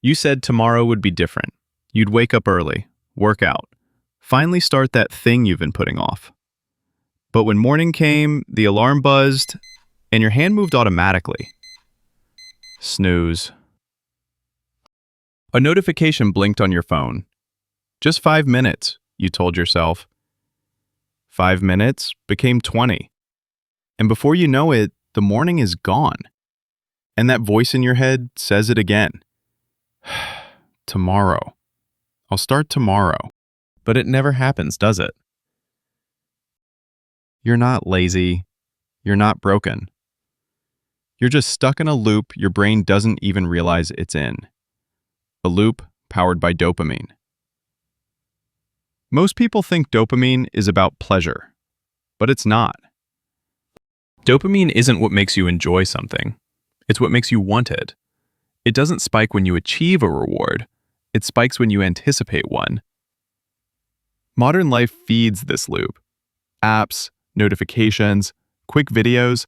You said tomorrow would be different. You'd wake up early, work out, finally start that thing you've been putting off. But when morning came, the alarm buzzed, and your hand moved automatically. Snooze. A notification blinked on your phone. Just 5 minutes, you told yourself. 5 minutes became 20. And before you know it, the morning is gone. And that voice in your head says it again. Tomorrow. I'll start tomorrow. But it never happens, does it? You're not lazy. You're not broken. You're just stuck in a loop your brain doesn't even realize it's in. A loop powered by dopamine. Most people think dopamine is about pleasure, but it's not. Dopamine isn't what makes you enjoy something. It's what makes you want it. It doesn't spike when you achieve a reward. It spikes when you anticipate one. Modern life feeds this loop. Apps, notifications, quick videos,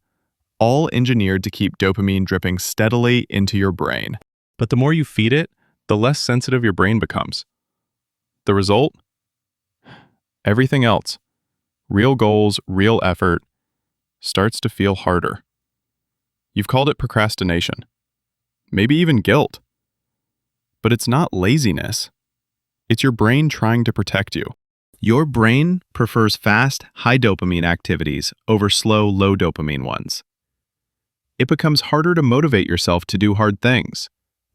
all engineered to keep dopamine dripping steadily into your brain. But the more you feed it, the less sensitive your brain becomes. The result? Everything else, real goals, real effort, starts to feel harder. You've called it procrastination, maybe even guilt. But it's not laziness. It's your brain trying to protect you. Your brain prefers fast, high dopamine activities over slow, low dopamine ones. It becomes harder to motivate yourself to do hard things,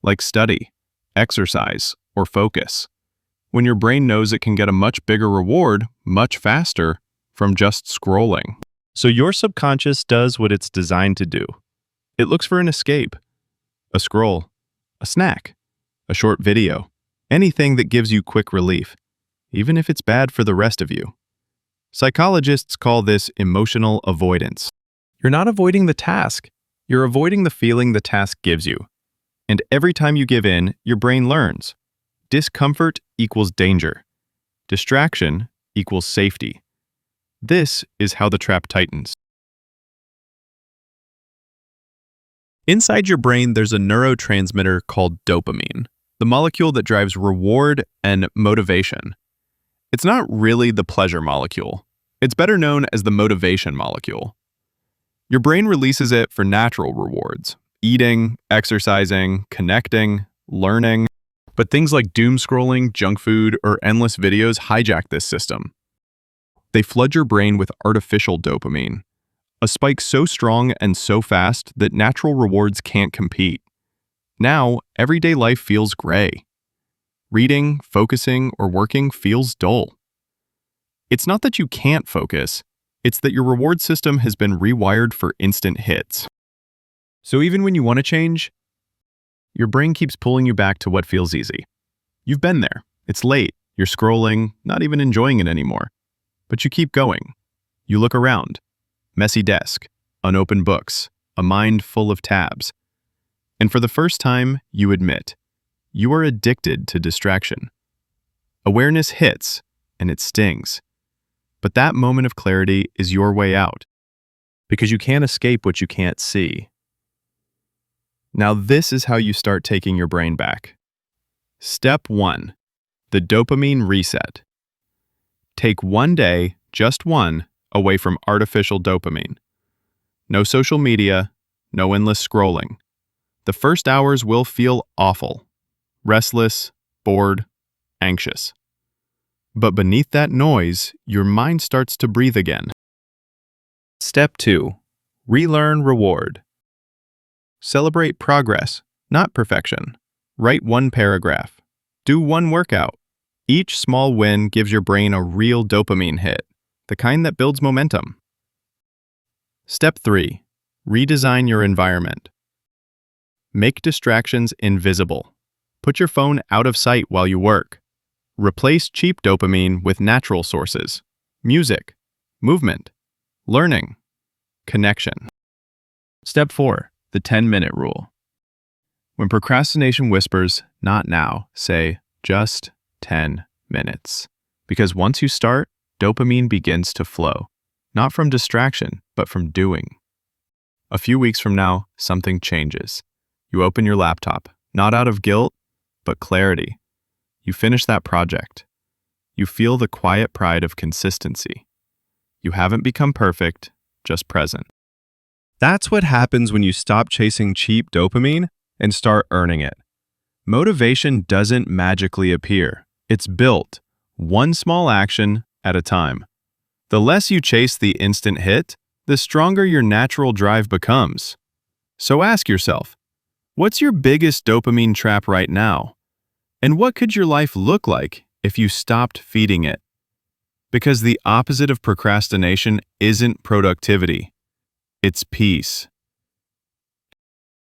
like study, exercise, or focus, when your brain knows it can get a much bigger reward much faster from just scrolling. So your subconscious does what it's designed to do. It looks for an escape, a scroll, a snack, a short video, anything that gives you quick relief, even if it's bad for the rest of you. Psychologists call this emotional avoidance. You're not avoiding the task. You're avoiding the feeling the task gives you. And every time you give in, your brain learns. Discomfort equals danger. Distraction equals safety. This is how the trap tightens. Inside your brain, there's a neurotransmitter called dopamine, the molecule that drives reward and motivation. It's not really the pleasure molecule. It's better known as the motivation molecule. Your brain releases it for natural rewards, eating, exercising, connecting, learning. But things like doom scrolling, junk food, or endless videos hijack this system. They flood your brain with artificial dopamine, a spike so strong and so fast that natural rewards can't compete. Now, everyday life feels gray. Reading, focusing, or working feels dull. It's not that you can't focus, it's that your reward system has been rewired for instant hits. So even when you want to change, your brain keeps pulling you back to what feels easy. You've been there. It's late. You're scrolling, not even enjoying it anymore. But you keep going. You look around. Messy desk, unopened books, a mind full of tabs. And for the first time, you admit, you are addicted to distraction. Awareness hits, and it stings. But that moment of clarity is your way out. Because you can't escape what you can't see. Now this is how you start taking your brain back. Step 1. The dopamine reset. Take one day, just one, away from artificial dopamine. No social media, no endless scrolling. The first hours will feel awful. Restless, bored, anxious. But beneath that noise, your mind starts to breathe again. Step 2. Relearn reward. Celebrate progress, not perfection. Write one paragraph. Do one workout. Each small win gives your brain a real dopamine hit, the kind that builds momentum. Step 3. Redesign your environment. Make distractions invisible. Put your phone out of sight while you work. Replace cheap dopamine with natural sources. Music, movement, learning, connection. Step 4. The 10-minute rule. When procrastination whispers, "Not now," say, "Just 10 minutes." Because once you start, dopamine begins to flow. Not from distraction, but from doing. A few weeks from now, something changes. You open your laptop, not out of guilt, but clarity. You finish that project. You feel the quiet pride of consistency. You haven't become perfect, just present. That's what happens when you stop chasing cheap dopamine and start earning it. Motivation doesn't magically appear. It's built, one small action at a time. The less you chase the instant hit, the stronger your natural drive becomes. So ask yourself, what's your biggest dopamine trap right now? And what could your life look like if you stopped feeding it? Because the opposite of procrastination isn't productivity. It's peace.